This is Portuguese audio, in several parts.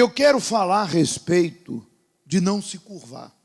Eu quero falar a respeito de não se curvar.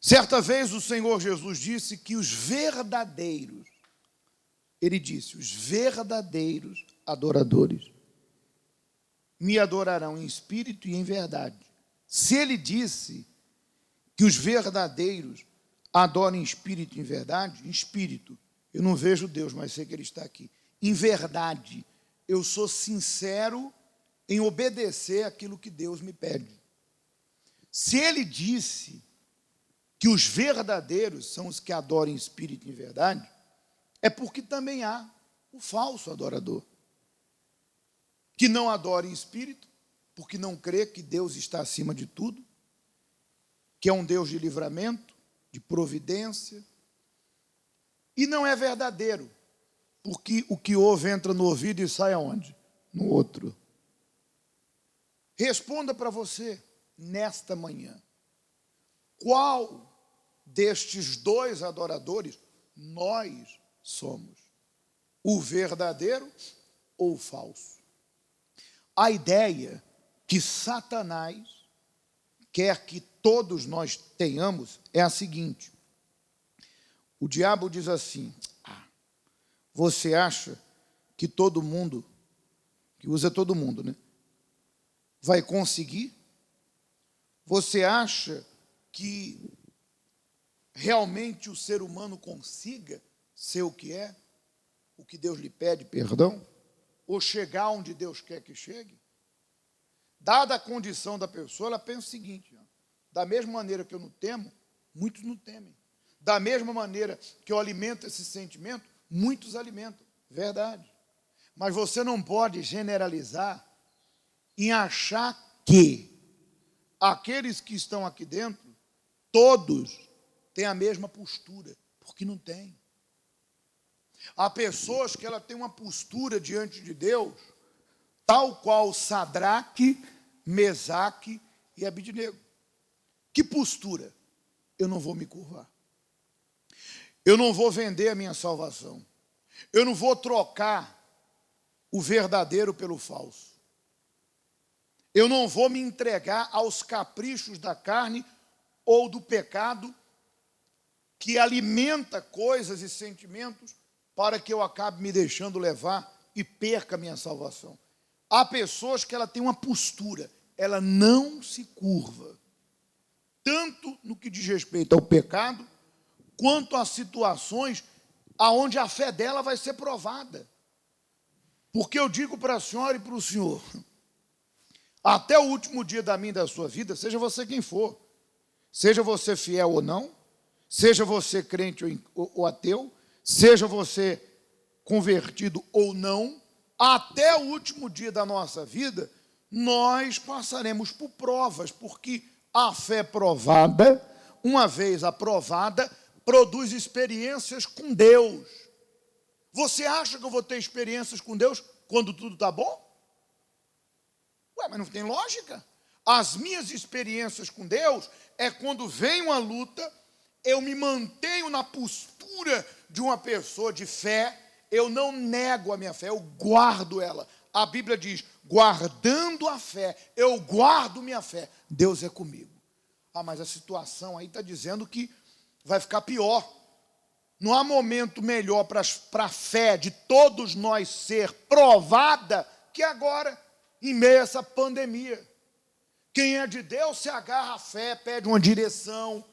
Certa vez o Senhor Jesus disse que os verdadeiros, ele disse, os verdadeiros adoradores me adorarão em espírito e em verdade. Se ele disse que os verdadeiros adoram em espírito e em verdade, em espírito, eu não vejo Deus, mas sei que ele está aqui. Em verdade, eu sou sincero em obedecer aquilo que Deus me pede. Se ele disse que os verdadeiros são os que adoram em espírito e em verdade, é porque também há o falso adorador, que não adora em espírito, porque não crê que Deus está acima de tudo, que é um Deus de livramento, de providência, e não é verdadeiro, porque o que ouve entra no ouvido e sai aonde? No outro. Responda para você, nesta manhã, qual destes dois adoradores nós somos? O verdadeiro ou o falso? A ideia que Satanás quer que todos nós tenhamos é a seguinte: o diabo diz assim: você acha que todo mundo, que usa todo mundo, né, vai conseguir? Você acha que realmente o ser humano consiga ser o que é? O que Deus lhe pede, perdão? Ou chegar onde Deus quer que chegue? Dada a condição da pessoa, ela pensa o seguinte: da mesma maneira que eu não temo, muitos não temem. Da mesma maneira que eu alimento esse sentimento, muitos alimentam. Verdade. Mas você não pode generalizar em achar que aqueles que estão aqui dentro, todos têm a mesma postura, porque não tem. Há pessoas que ela tem uma postura diante de Deus, tal qual Sadraque, Mesaque e Abidnego. Que postura? Eu não vou me curvar. Eu não vou vender a minha salvação. Eu não vou trocar o verdadeiro pelo falso. Eu não vou me entregar aos caprichos da carne ou do pecado que alimenta coisas e sentimentos para que eu acabe me deixando levar e perca a minha salvação. Há pessoas que ela tem uma postura, ela não se curva, tanto no que diz respeito ao pecado, quanto a situações aonde a fé dela vai ser provada. Porque eu digo para a senhora e para o senhor, até o último dia da minha e da sua vida, seja você quem for, seja você fiel ou não, seja você crente ou ateu, seja você convertido ou não, até o último dia da nossa vida, nós passaremos por provas, porque a fé provada, uma vez aprovada, produz experiências com Deus. Você acha que eu vou ter experiências com Deus quando tudo está bom? Ué, mas não tem lógica. As minhas experiências com Deus é quando vem uma luta, eu me mantenho na postura de uma pessoa de fé, eu não nego a minha fé, eu guardo ela. A Bíblia diz, guardando a fé, eu guardo minha fé. Deus é comigo. Mas a situação aí está dizendo que vai ficar pior. Não há momento melhor para a fé de todos nós ser provada que agora, em meio a essa pandemia. Quem é de Deus se agarra à fé, pede uma direção,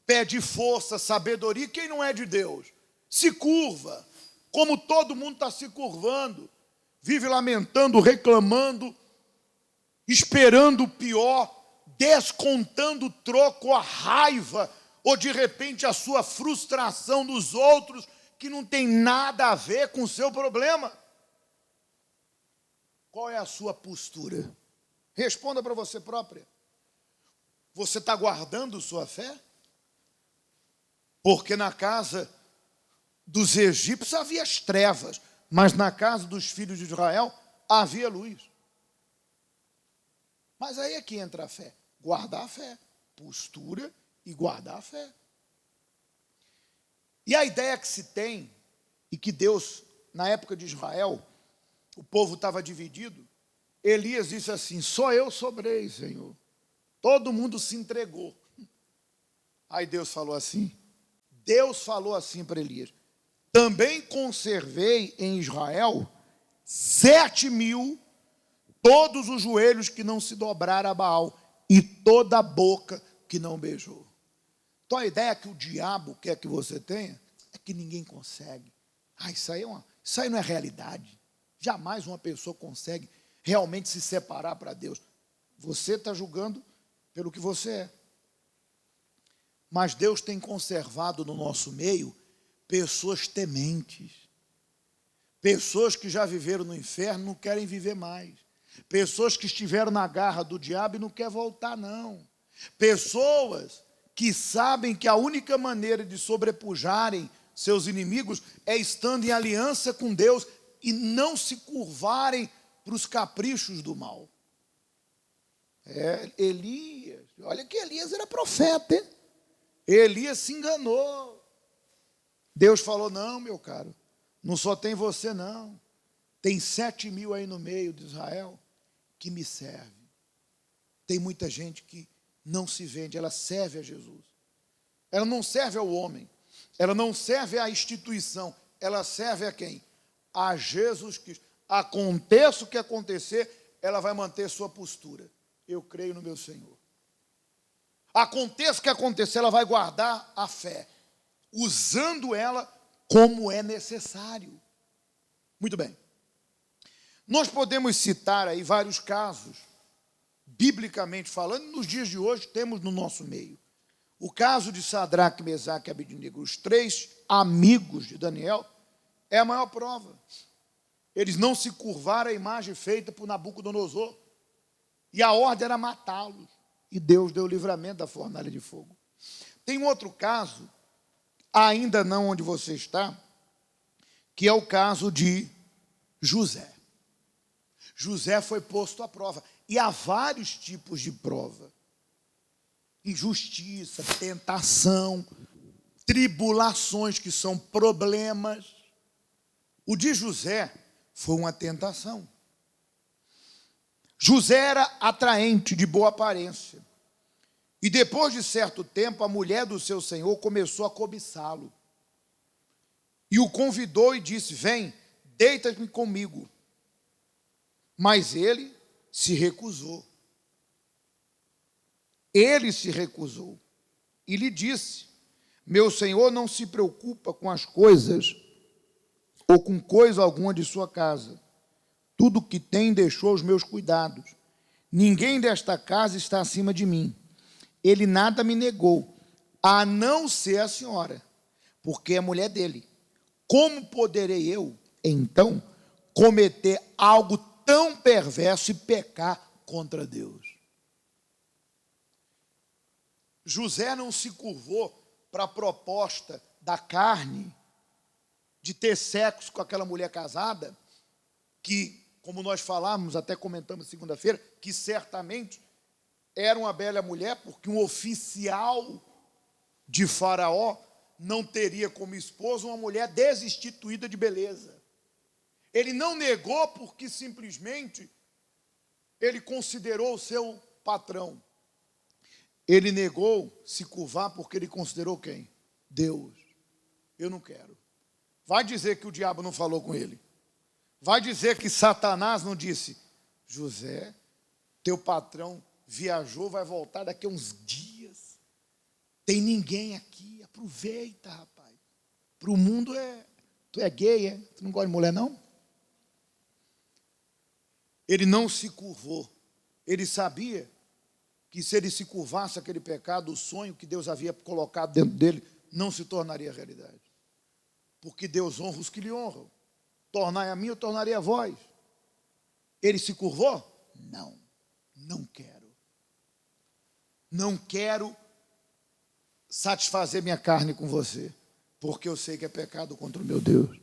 pede força, sabedoria. Quem não é de Deus se curva, como todo mundo está se curvando, vive lamentando, reclamando, esperando o pior, descontando o troco, a raiva, ou de repente a sua frustração dos outros, que não tem nada a ver com o seu problema. Qual é a sua postura? Responda para você própria. Você está guardando sua fé? Porque na casa dos egípcios havia as trevas, mas na casa dos filhos de Israel havia luz. Mas aí é que entra a fé. Guardar a fé. Postura e guardar a fé. E a ideia que se tem, e que Deus, na época de Israel, o povo estava dividido Elias disse assim: só eu sobrei, Senhor. Todo mundo se entregou. Aí Deus falou assim para Elias: também conservei em Israel 7.000, todos os joelhos que não se dobraram a Baal, e toda a boca que não beijou. Então a ideia que o diabo quer que você tenha é que ninguém consegue. Isso aí não é realidade. Jamais uma pessoa consegue realmente se separar para Deus. Você está julgando pelo que você é. Mas Deus tem conservado no nosso meio pessoas tementes. Pessoas que já viveram no inferno, não querem viver mais. Pessoas que estiveram na garra do diabo e não querem voltar, não. Pessoas que sabem que a única maneira de sobrepujarem seus inimigos é estando em aliança com Deus e não se curvarem para os caprichos do mal. Elias, olha que Elias era profeta, hein? Elias se enganou. Deus falou: não, meu caro, não só tem você não, tem 7.000 aí no meio de Israel que me servem. Tem muita gente que não se vende, ela serve a Jesus. Ela não serve ao homem, ela não serve à instituição, ela serve a quem? A Jesus Cristo. Aconteça o que acontecer, ela vai manter sua postura. Eu creio no meu Senhor. Aconteça o que acontecer, ela vai guardar a fé, usando ela como é necessário. Muito bem. Nós podemos citar aí vários casos, biblicamente falando, nos dias de hoje temos no nosso meio. O caso de Sadraque, Mesaque e Abednego, os 3 amigos de Daniel, é a maior prova. Eles não se curvaram à imagem feita por Nabucodonosor. E a ordem era matá-los. E Deus deu o livramento da fornalha de fogo. Tem um outro caso, ainda não onde você está, que é o caso de José. José foi posto à prova. E há vários tipos de prova. Injustiça, tentação, tribulações que são problemas. O de José foi uma tentação. José era atraente, de boa aparência. E depois de certo tempo, a mulher do seu senhor começou a cobiçá-lo. E o convidou e disse: vem, deita-te comigo. Mas ele se recusou. Ele se recusou. E lhe disse: meu senhor não se preocupa com as coisas, ou com coisa alguma de sua casa. Tudo que tem deixou os meus cuidados. Ninguém desta casa está acima de mim. Ele nada me negou, a não ser a senhora, porque é mulher dele. Como poderei eu, então, cometer algo tão perverso e pecar contra Deus? José não se curvou para a proposta da carne, de ter sexo com aquela mulher casada, que, como nós falamos, até comentamos segunda-feira, que certamente era uma bela mulher, porque um oficial de Faraó não teria como esposa uma mulher destituída de beleza. Ele não negou porque simplesmente ele considerou o seu patrão. Ele negou se curvar porque ele considerou quem? Deus. Eu não quero. Vai dizer que o diabo não falou com ele. Vai dizer que Satanás não disse: José, teu patrão viajou, vai voltar daqui a uns dias. Tem ninguém aqui, aproveita, rapaz. Para o mundo tu é gay, é? Tu não gosta de mulher, não? Ele não se curvou. Ele sabia que se ele se curvasse aquele pecado, o sonho que Deus havia colocado dentro dele não se tornaria realidade. Porque Deus honra os que lhe honram. Tornai a mim, eu tornarei a vós. Ele se curvou? Não, não quero. Não quero satisfazer minha carne com você, porque eu sei que é pecado contra o meu Deus.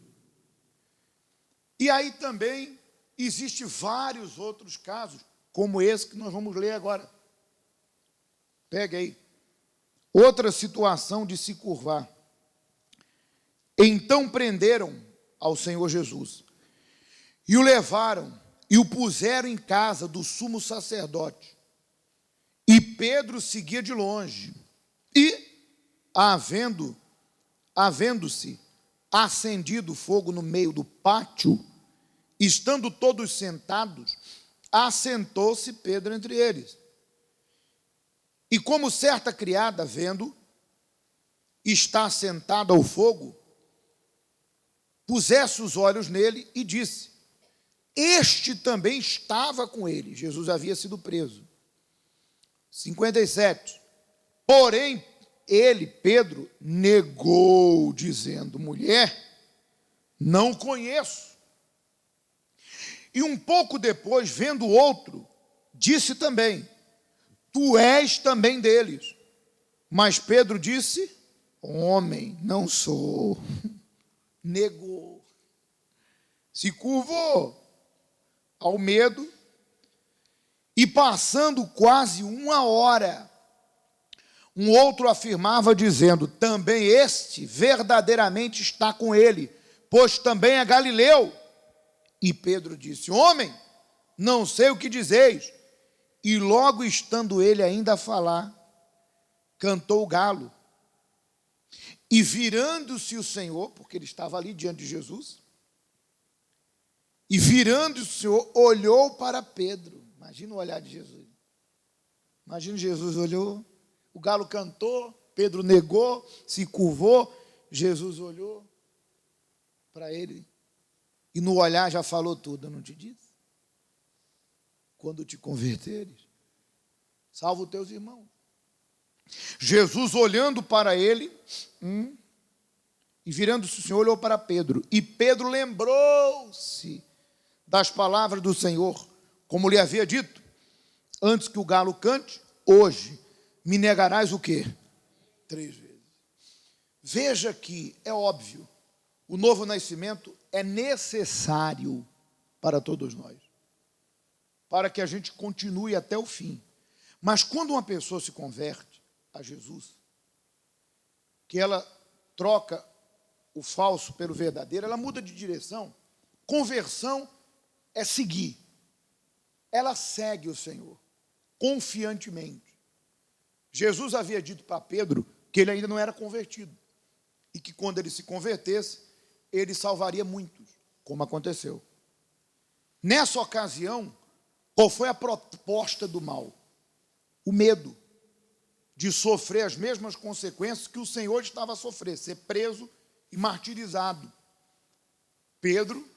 E aí também existem vários outros casos, como esse que nós vamos ler agora. Pega aí. Outra situação de se curvar. Então prenderam ao Senhor Jesus e o levaram e o puseram em casa do sumo sacerdote. E Pedro seguia de longe. E, havendo-se acendido fogo no meio do pátio, estando todos sentados, assentou-se Pedro entre eles. E como certa criada, vendo, está sentada ao fogo, pusesse os olhos nele e disse: este também estava com ele. Jesus havia sido preso. 57. Porém, ele, Pedro, negou, dizendo: mulher, não conheço. E um pouco depois, vendo outro, disse também: tu és também deles. Mas Pedro disse: homem, não sou. Negou. Se curvou ao medo. E passando quase uma hora, um outro afirmava, dizendo: também este verdadeiramente está com ele, pois também é galileu. E Pedro disse: homem, não sei o que dizeis. E logo estando ele ainda a falar, cantou o galo. E virando-se o Senhor, porque ele estava ali diante de Jesus, e virando-se o Senhor, olhou para Pedro. Imagina o olhar de Jesus. Imagina, Jesus olhou, o galo cantou, Pedro negou, se curvou, Jesus olhou para ele, e no olhar já falou tudo. Eu não te disse? Quando te converteres, salva os teus irmãos. Jesus olhando para ele, e virando-se o Senhor, olhou para Pedro. E Pedro lembrou-se das palavras do Senhor, como lhe havia dito: antes que o galo cante, hoje me negarás o quê? 3 vezes. Veja que, é óbvio, o novo nascimento é necessário para todos nós, para que a gente continue até o fim. Mas quando uma pessoa se converte a Jesus, que ela troca o falso pelo verdadeiro, ela muda de direção. Conversão é seguir. Ela segue o Senhor, confiantemente. Jesus havia dito para Pedro que ele ainda não era convertido, e que quando ele se convertesse, ele salvaria muitos, como aconteceu. Nessa ocasião, qual foi a proposta do mal? O medo de sofrer as mesmas consequências que o Senhor estava a sofrer, ser preso e martirizado. Pedro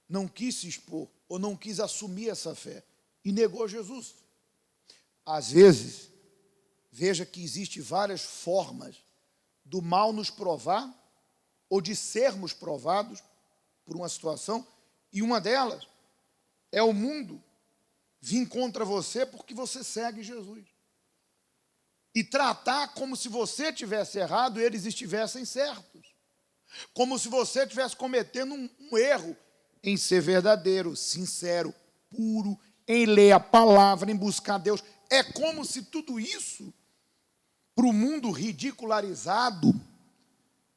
não quis se expor, ou não quis assumir essa fé, e negou Jesus. Às vezes, veja que existem várias formas do mal nos provar, ou de sermos provados por uma situação, e uma delas é o mundo vir contra você porque você segue Jesus. E tratar como se você tivesse errado e eles estivessem certos. Como se você estivesse cometendo um erro em ser verdadeiro, sincero, puro, em ler a palavra, em buscar Deus. É como se tudo isso, para o mundo ridicularizado,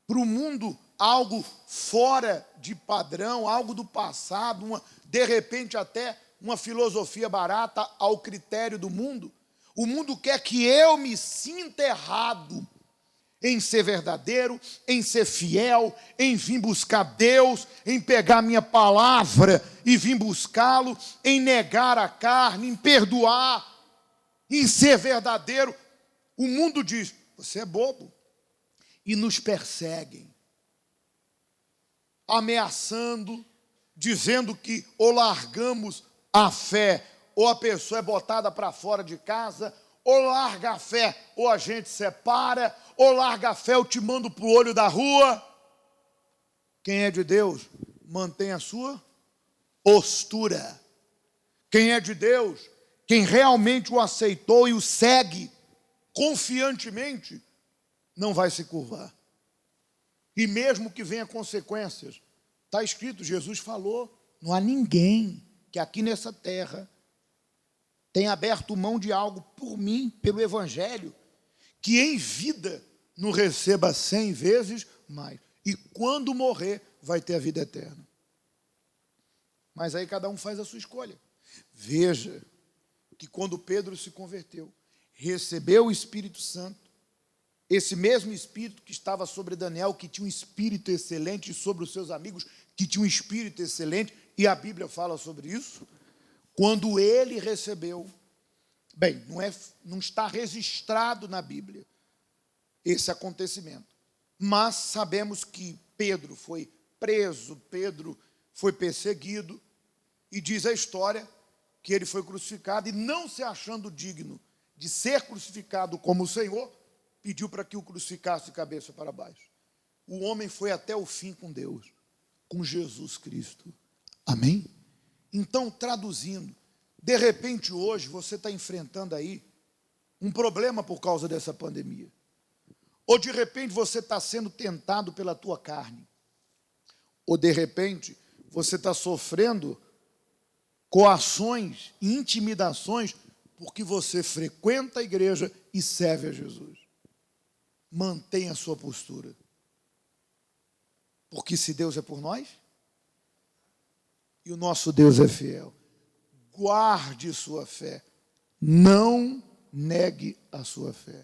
para o mundo algo fora de padrão, algo do passado, de repente até uma filosofia barata ao critério do mundo. O mundo quer que eu me sinta errado em ser verdadeiro, em ser fiel, em vir buscar Deus, em pegar minha palavra e vir buscá-lo, em negar a carne, em perdoar, em ser verdadeiro. O mundo diz: você é bobo. E nos perseguem, ameaçando, dizendo que ou largamos a fé, ou a pessoa é botada para fora de casa, ou larga a fé, ou a gente separa, ou larga a fé, eu te mando para o olho da rua. Quem é de Deus, mantém a sua postura. Quem é de Deus, quem realmente o aceitou e o segue confiantemente, não vai se curvar. E mesmo que venha consequências, está escrito, Jesus falou, não há ninguém que aqui nessa terra tenha aberto mão de algo por mim, pelo Evangelho, que em vida não receba 100 vezes mais. E quando morrer, vai ter a vida eterna. Mas aí cada um faz a sua escolha. Veja que quando Pedro se converteu, recebeu o Espírito Santo, esse mesmo Espírito que estava sobre Daniel, que tinha um espírito excelente, e sobre os seus amigos, que tinha um espírito excelente, e a Bíblia fala sobre isso. Quando ele recebeu, bem, não está registrado na Bíblia esse acontecimento, mas sabemos que Pedro foi preso, Pedro foi perseguido, e diz a história que ele foi crucificado, e não se achando digno de ser crucificado como o Senhor, pediu para que o crucificasse de cabeça para baixo. O homem foi até o fim com Deus, com Jesus Cristo. Amém? Então, traduzindo, de repente hoje você está enfrentando aí um problema por causa dessa pandemia. Ou de repente você está sendo tentado pela tua carne. Ou de repente você está sofrendo coações, intimidações, porque você frequenta a igreja e serve a Jesus. Mantenha a sua postura. Porque se Deus é por nós, e o nosso Deus é fiel, guarde sua fé. Não negue a sua fé.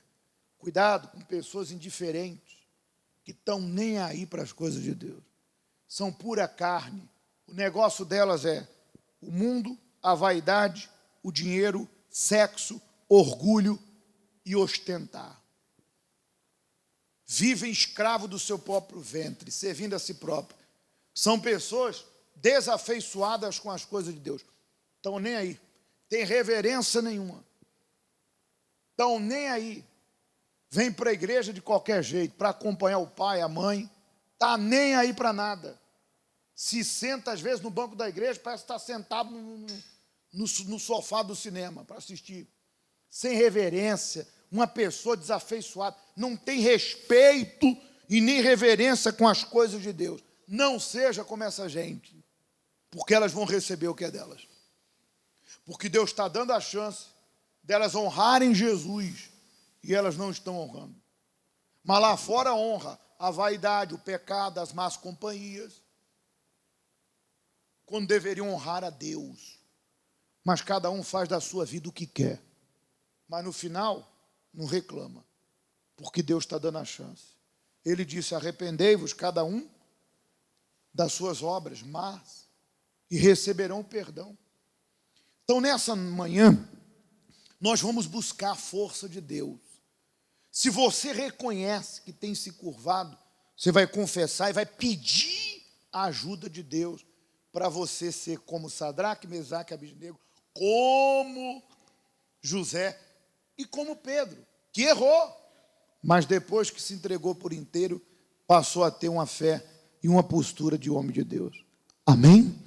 Cuidado com pessoas indiferentes, que estão nem aí para as coisas de Deus. São pura carne. O negócio delas é o mundo, a vaidade, o dinheiro, sexo, orgulho e ostentar. Vivem escravo do seu próprio ventre, servindo a si próprio. São pessoas desafeiçoadas com as coisas de Deus. Estão nem aí. Tem reverência nenhuma. Estão nem aí. Vem para a igreja de qualquer jeito, para acompanhar o pai, a mãe. Está nem aí para nada. Se senta, às vezes, no banco da igreja, parece que está sentado no sofá do cinema para assistir. Sem reverência, uma pessoa desafeiçoada. Não tem respeito e nem reverência com as coisas de Deus. Não seja como essa gente, porque elas vão receber o que é delas. Porque Deus está dando a chance delas honrarem Jesus e elas não estão honrando. Mas lá fora honra a vaidade, o pecado, as más companhias, quando deveriam honrar a Deus. Mas cada um faz da sua vida o que quer. Mas no final, não reclama, porque Deus está dando a chance. Ele disse: arrependei-vos cada um das suas obras más e receberão o perdão. Então, nessa manhã, nós vamos buscar a força de Deus. Se você reconhece que tem se curvado, você vai confessar e vai pedir a ajuda de Deus para você ser como Sadraque, Mesaque e Abednego, como José e como Pedro, que errou, mas depois que se entregou por inteiro, passou a ter uma fé e uma postura de homem de Deus. Amém?